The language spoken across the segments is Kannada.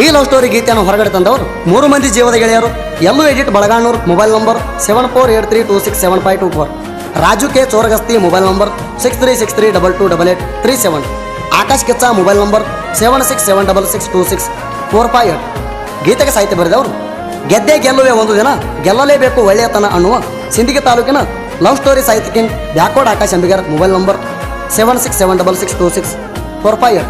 ಈ ಲವ್ ಸ್ಟೋರಿ ಗೀತೆಯನ್ನು ಹೊರಗಡೆ ತಂದವರು 3 ಮಂದಿ ಜೀವದ ಗೆಳೆಯರು. ಎಲ್ಲೂ ಎಡಿಟ್ Balaganur, mobile number 7483267524. Raju K Choragasti, mobile number 6363228837. Akash Kechcha, mobile number 7676626458. ಗೀತೆಗೆ ಸಾಹಿತ್ಯ ಬರೆದವರು ಗೆದ್ದೆ ಗೆಲ್ಲುವೆ ಒಂದು ದಿನ, ಗೆಲ್ಲಲೇಬೇಕು ಒಳ್ಳೆಯತನ ಅನ್ನುವ ಸಿಂದಗಿ ತಾಲೂಕಿನ ಲವ್ ಸ್ಟೋರಿ ಸಾಹಿತ್ಯ backward Akash Ambigar, mobile number 7676626458.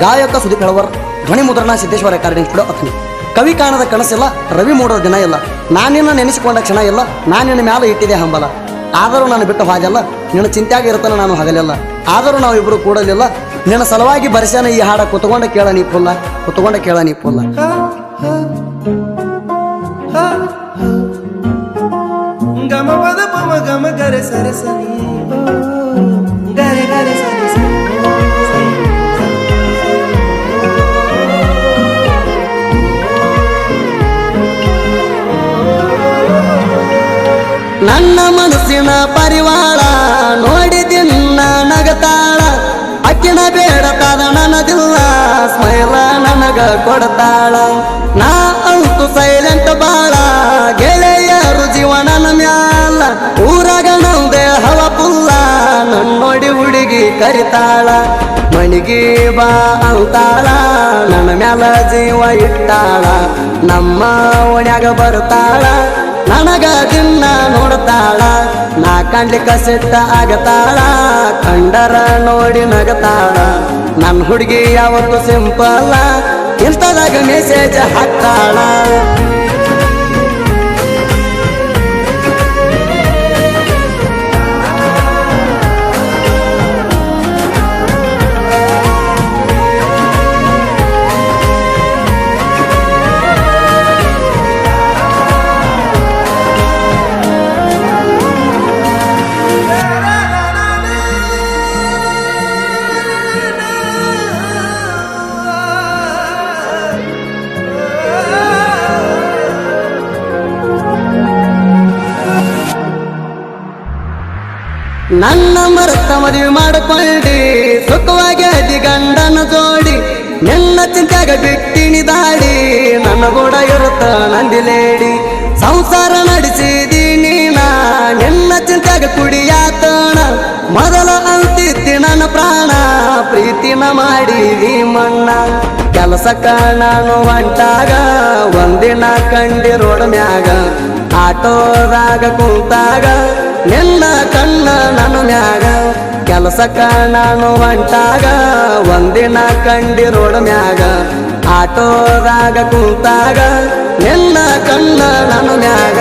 ಗಾಯಕ ಸುದೀಪ್ ಹೆಳವರ್, ಧ್ವನಿ ಮುದ್ರಣ ಸಿದ್ದೇಶ್ವರ ರೆಕಾರ್ಡಿಂಗ್ ಸ್ಟುಡಿಯೋ ಅಕ್ನಿ. ಕವಿ ಕಾಣದ ಕನಸಿಲ್ಲ, ರವಿ ಮೂಡೋ ದಿನ ಇಲ್ಲ, ನಾನಿನ್ನ ನೆನೆಸಿಕೊಂಡ ಕ್ಷಣ ಇಲ್ಲ, ನಾನಿನ್ನ ಮ್ಯಾಲೆ ಇಟ್ಟಿದೆ ಹಂಬಲ. ಆದರೂ ನಾನು ಬಿಟ್ಟು ಹಾಜಲ್ಲ, ನಿನ್ನ ಚಿಂತೆಯಾಗಿ ಇರ್ತಾನೆ ನಾನು ಹಗಲಿಲ್ಲ. ಆದರೂ ನಾವು ಇಬ್ಬರು ಕೂಡಲಿಲ್ಲ, ನಿನ್ನ ಸಲುವಾಗಿ ಬರೆಸ್ಯಾನ ಈ ಹಾಡ, ಕುತ್ಕೊಂಡ ಕೇಳ ನೀ ಪುಲ್ಲ, ಕುತ್ಕೊಂಡ ಕೇಳ ನೀ ಪುಲ್ಲ. ಗಮ ಪದ ಪಮ ಗಮ ಗರೆ ಸರೆ ಸನಿ ಗರೆ ಗರೆ ಸರೆ ಸನಿ. ನನ್ನ ಮನಸ್ಸಿನ ಪರಿವಾಳ ನೋಡಿದಿನ್ನ ನಗತಾಳ, ಅಕ್ಕಿನ ಬೇಡತಾದ ನನ್ನದಿಲ್ಲ, ಸ್ಮೈಲ ನನಗ ಕೊಡ್ತಾಳ. ನಾ ಅಂತೂ ಸೈಲೆಂಟ್ ಬಾಳ, ಗೆಳೆಯರು ಜೀವನನ ಮ್ಯಾಲ, ಊರಾಗ ನಮ್ದೆ ಹವ ಪುಲ್ಲ, ನನ್ನೊಡಿ ಹುಡುಗಿ ಕರಿತಾಳ. ಮಣಿಗಿ ಬಾ ಅಂತಾಳ, ನನ್ನ ಮ್ಯಾಲ ಜೀವ ಇಟ್ಟಾಳ, ನಮ್ಮ ಓಣ್ಯಾಗ ಬರ್ತಾಳ, ನನಗ ದಿನ ನೋಡ್ತಾಳ. ನಾ ಕಾಣ್ಲಿಕ್ಕ ಸಿಟ್ಟ ಆಗತಾಳ, ಕಂಡರ ನೋಡಿ ನಗತಾಳ. ನನ್ನ ಹುಡುಗಿ ಯಾವತ್ತು ಸಿಂಪಲ್ಲ, ಇನ್ಸ್ಟಾದಾಗ ಮೆಸೇಜ್ ಹಾಕ್ತಾಳ. ನನ್ನ ಮರತ ಮದುವೆ ಮಾಡಿಕೊಳ್ಳಿ, ಸುಖವಾಗಿ ಅದಿ ಗಂಡನ ಜೋಡಿ, ನಿನ್ನ ಚಿಂತೆಗ ಬಿಟ್ಟಿನಿ ದಾಡಿ, ನನ್ನ ಕೂಡ ಇರುತ್ತ ನಂದಿಲೇಡಿ. ಸಂಸಾರ ನಡೆಸಿದೀನಿ ನಾ, ನಿನ್ನ ಚಿಂತೆಗ ಕುಡಿಯಾತಣ, ಮೊದಲ ಅಂತಿದ್ದಿ ನನ್ನ ಪ್ರಾಣ, ಪ್ರೀತಿನ ಮಾಡಿದಿ ಮಣ್ಣ. ಕೆಲಸಕ್ಕ ನಾನು ಹೊಂಟಾಗ ಒಂದಿನ ಕಂಡಿ ರೋಡ್ ಮ್ಯಾಗ, ಆಟೋದಾಗ ಕುಂತಾಗ ನಿನ್ನ ಕಣ್ಣ ನನ್ನ ಮ್ಯಾಗ. ಕೆಲಸಕ್ಕ ನಾನು ಹೊಂಟಾಗ ಒಂದಿನ ಕಂಡಿ ರೋಡ್ ಮ್ಯಾಗ, ಆಟೋದಾಗ ಕುಂತಾಗ ನಿನ್ನ ಕಣ್ಣ ನನ್ನ ಮ್ಯಾಗ.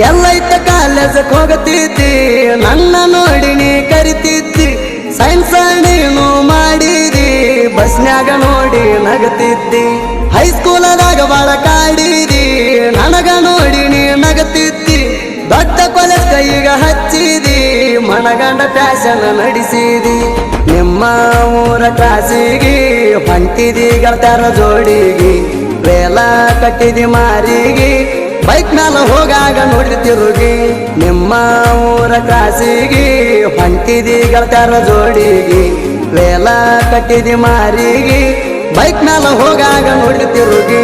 ಎಲ್ಲೈತ ಕಾಲೇಜಕ್ಕೆ ಹೋಗತಿದ್ದಿ, ನನ್ನ ನೋಡಿ ನೀ ಕರಿತಿದ್ದಿ, ಸೈನ್ಸ್ ನೀನು ಮಾಡಿದಿ, ಬಸ್ನ್ಯಾಗ ನೋಡಿ ನಗತಿದ್ದಿ. ಹೈಸ್ಕೂಲದಾಗ ಬಾಳ ಕಾಡಿದಿ, ನನಗ ನೋಡಿ ನೀ ನಗತಿದ್ದಿ. ದೊಡ್ಡ ಕಾಲೇಜ್ ಕೈಗ ಹಚ್ಚಿದಿ, ಮನಗಂಡ ಫ್ಯಾಷನ್ ನಡೆಸಿದಿ. ನಿಮ್ಮ ಊರ ಕ್ಲಾಸಿಗಿ ಹೊಂಟಿದಿ ಗೆಳತ್ಯಾರ ಜೋಡಿಗಿ, ವೇಲ ಕಟ್ಟಿದಿ ಮಾರಿಗಿ, ಬೈಕ್ ಮ್ಯಾಲ ಹೋಗಾಗ ನೋಡಿ ತಿರುಗಿ. ನಿಮ್ಮ ಊರ ಕ್ಲಾಸಿಗಿ ಹೊಂಟಿದಿ ಗೆಳತ್ಯಾರ ಜೋಡಿಗಿ, ವೇಲ ಕಟ್ಟಿದಿ ಮಾರಿಗಿ, ಬೈಕ್ ಮ್ಯಾಲ ಹೋಗಾಗ ನೋಡಿ ತಿರುಗಿ.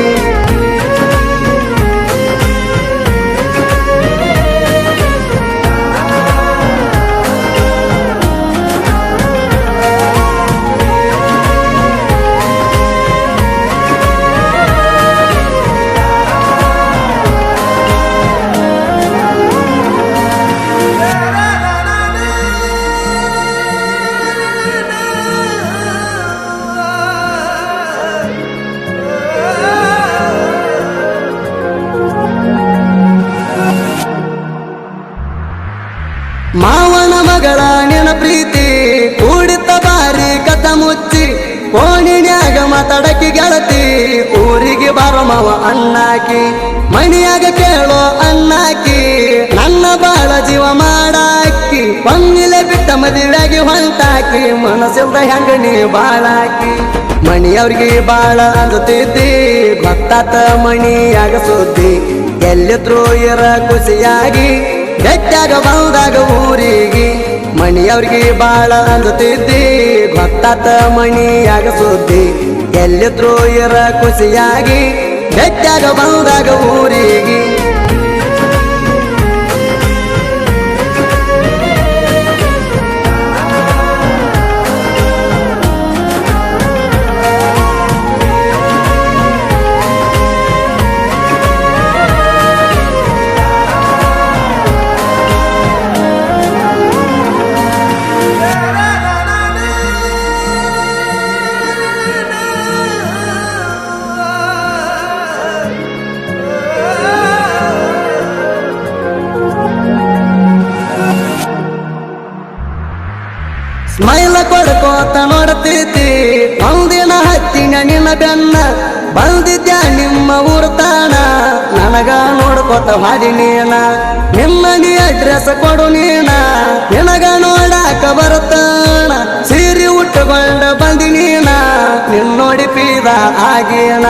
ಮಾವನ ಮಗಳ ನಿನ ಪ್ರೀತಿ ಕೂಡಿತ ಬಾರಿ ಕಥ ಮುಚ್ಚಿ ಕೋಣಿನ್ಯಾಗ ಮಾತಾಡಕಿ ಗೆಳತಿ ಊರಿಗೆ ಬಾರೋ ಮಾವ ಅಣ್ಣಾಕಿ ಮಣಿಯಾಗ ಕೇಳೋ ಅಣ್ಣಾಕಿ ನನ್ನ ಬಾಳ ಜೀವ ಮಾಡಾಕಿ ಒಮ್ಮಿಲೆ ಬಿಟ್ಟ ಮದುವೆಯಾಗಿ ಹೊಂಟಾಕಿ ಮನಸ್ಸಿಲ್ದ ಹೆಂಗ ನೀ ಬಾಳಾಕಿ ಮಣಿಯವ್ರಿಗೆ ಬಾಳ ಅಂಜುತ್ತಿದ್ದಿ ಗೊತ್ತಾತ ಮಣಿಯಾಗ ಸುದ್ದಿ ಎಲ್ಲಿದ್ರು ಇರ ಖುಷಿಯಾಗಿ ಬೆಟ್ಟಾಗ ಬಂದಾಗ ಊರಿಗೆ ಮಣಿಯವ್ರಿಗೆ ಬಾಳ ಅಂಜುತ್ತಿದ್ದಿ ಗೊತ್ತಾತ ಮಣಿಯಾಗ ಸುದ್ದಿ ಎಲ್ಲಿದ್ರು ಇರ ಖುಷಿಯಾಗಿ ಬೆಟ್ಟಾಗ ಬಂದಾಗ ಊರಿಗೆ ಸ್ಮೈಲ ಕೊಡ್ಕೋತ ನೋಡ್ತಿದ್ದಿ ಒಂದಿನ ಹತ್ತಿನ ನಿನ್ನ ಬೆನ್ನ ಬಂದಿದ್ಯಾ ನಿಮ್ಮ ಊರ್ತಾನ ನನಗ ನೋಡ್ಕೋತ ಹಾದಿ ನೀನ ನಿಮ್ಮ ನೀ ಅಡ್ರೆಸ್ ಕೊಡು ನೀನ ನಿನಗ ನೋಡಾಕ ಬರುತ್ತಾನ ಸೀರೆ ಉಟ್ಟುಕೊಂಡ ಬಂದಿ ನೀನ ನಿನ್ನೋಡಿ ಪೀದ ಆಗೇನ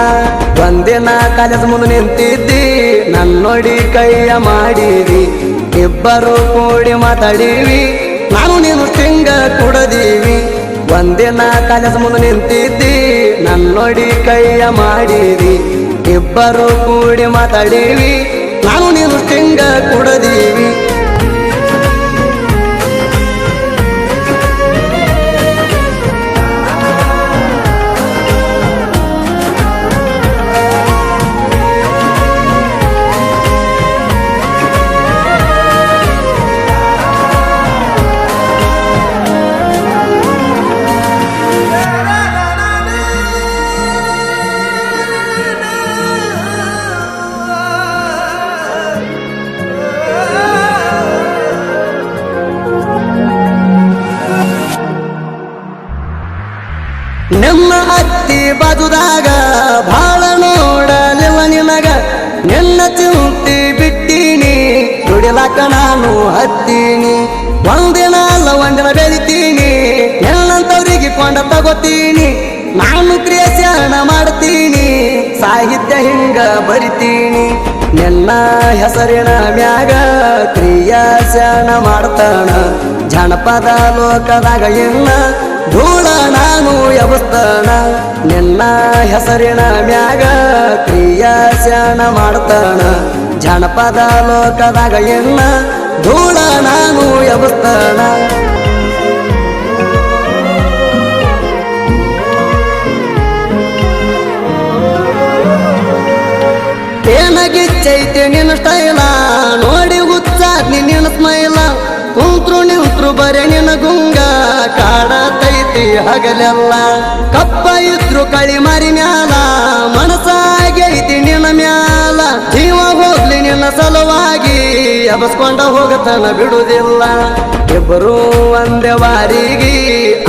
ಒಂದಿನ ಕಾಲೇಜ್ ಮುಂದೆ ನಿಂತಿದ್ದಿ ನನ್ನೋಡಿ ಕೈಯ ಮಾಡಿದಿ ಇಬ್ಬರು ಕೂಡಿ ಮಾತಾಡೀವಿ ನಾನು ನೀನು ತಿಂಗ ಕುಡದೀವಿ ಒಂದಿನ ಕಾಲೇಜ್ ಮುಂದೆ ನಿಂತಿದ್ದಿ ನನ್ನೋಡಿ ಕೈಯ ಮಾಡಿದಿ ಇಬ್ಬರು ಕೂಡಿ ಮಾತಾಡೀವಿ ನಾನು ನೀನು ತಿಂಗ ಕುಡದೀವಿ ನಿಮ್ಮ ಅತ್ತಿ ಬಾಜುದಾಗ ಭಾಳ ನೋಡಲಿಲ್ಲ ನಿನಗ ನಿನ್ನ ಚಿಂತಿ ಬಿಟ್ಟೀನಿ ದುಡಿಲಾಕ ನಾನು ಹತ್ತೀನಿ ಒಂದಿನ ಅಲ್ಲ ಒಂದಿನ ಬೆಳಿತೀನಿ ನಿನ್ನಂತವ್ರಿಗೆ ಕೊಂಡ ತಗೋತೀನಿ ನಾನು ಕ್ರಿಯೇಷನ್ ಮಾಡ್ತೀನಿ ಸಾಹಿತ್ಯ ಹಿಂಗ ಬರಿತೀನಿ ನಿನ್ನ ಹೆಸರಿನ ಮ್ಯಾಗ ಕ್ರಿಯೇಷನ್ ಮಾಡ್ತಾನ ಜನಪದ ಲೋಕದಾಗ ಇನ್ನ ಧೂಳ ನಾನು ಎಬಸ್ತಾನ ನಿನ್ನ ಹೆಸರಿನ ಮ್ಯಾಗ ಕ್ರಿಯೇಷನ್ ಮಾಡ್ತಾನ ಜನಪದ ಲೋಕದಾಗ ಇನ್ನ ಧೂಳ ನಾನು ಎಬಸ್ತಾನ ಏನಾಗಿಚ್ಚೈತೆ ನಿನ್ನ ಸ್ಟೈಲ ನೋಡಿ ಹುಚ್ಚಾದ್ ನಿನ್ನ ಸ್ಮೈಲ ಕುಂತ್ರು ನಿಂತ್ರು ಬರೆ ನಿನ್ನ ಗುಂಗ ಕಾಡತೈತಿ ಹಗಲೆಲ್ಲ ಕಪ್ಪ ಇದ್ರು ಕಳಿ ಮಾರಿ ಮ್ಯಾಲ ಮನಸ್ಸಾಗೈತಿ ನಿನ್ನ ಮ್ಯಾಲ ಜೀವ ಹೋಗ್ಲಿ ನಿನ್ನ ಸಲುವಾಗಿ ಎಬಸ್ಕೊಂಡ ಹೋಗತನ ಬಿಡುವುದಿಲ್ಲ ಇಬ್ಬರು ಒಂದೇ ವಾರಿಗೆ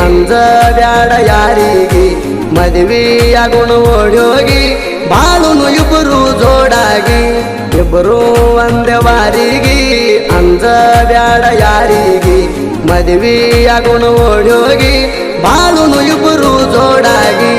ಅಂಜ ಬ್ಯಾಡ ಯಾರಿಗೆ ಮದುವೆಯಾಗುಣ ಓಡೋಗಿ ಬಾಳುನು ಇಬ್ಬರು ಜೋಡಾಗಿ ಇಬ್ಬರು ಒಂದೇ ವಾರಿಗೆ ಅಂಜ ಬ್ಯಾಡ ಯಾರಿಗೆ ಮದುವೆಯಾಗುಣ ಓಡೋಗಿ ಬಾಳುನು ಇಬ್ಬರು ಜೋಡಾಗಿ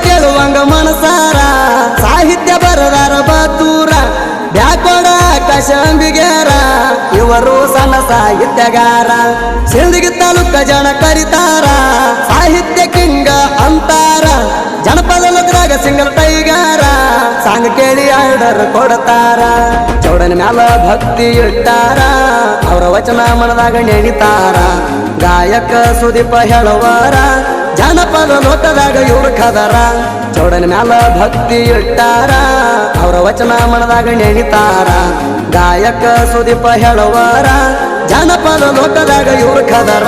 ಕೇಳುವಂಗ ಮನಸಾರ ಸಾಹಿತ್ಯ ಬರದಾರ ಬದೂರ ಬ್ಯಾಕೋಡ ಆಕಾಶಂಬಿಗ್ಯಾರ ಇವರು ಸಣ್ಣ ಸಾಹಿತ್ಯಗಾರ ಸಿಂದಗಿ ತಾಲೂಕ ಜನ ಕರಿತಾರ ಸಾಹಿತ್ಯ ಕಿಂಗ ಅಂತಾರ ಜನಪದ ಲೋಕದಾಗ ಸಿಂಗಲ್ ಟೈಗಾರ ಸಾಂಗ್ ಕೇಳಿ ಆರ್ಡರ್ ಕೊಡ್ತಾರ ಚೌಡನ ಮ್ಯಾಲ ಭಕ್ತಿ ಇಟ್ಟಾರ ಅವರ ವಚನ ಮನದಾಗ ನೆಣಿತಾರ ಗಾಯಕ ಸುದೀಪ ಹೇಳುವಾರ ಜಾನಪದ ಲೋಕದಾಗ ಇವ್ರ ಕದರ ಚೌಡನ ಮ್ಯಾಲ ಭಕ್ತಿ ಇಟ್ಟಾರ ಅವರ ವಚನ ಮನದಾಗ ನೆಣಿತಾರ ಗಾಯಕ ಸುದೀಪ ಹೇಳುವಾರ ಜಾನಪದ ಲೋಕದಾಗ ಇವ್ರ ಕದರ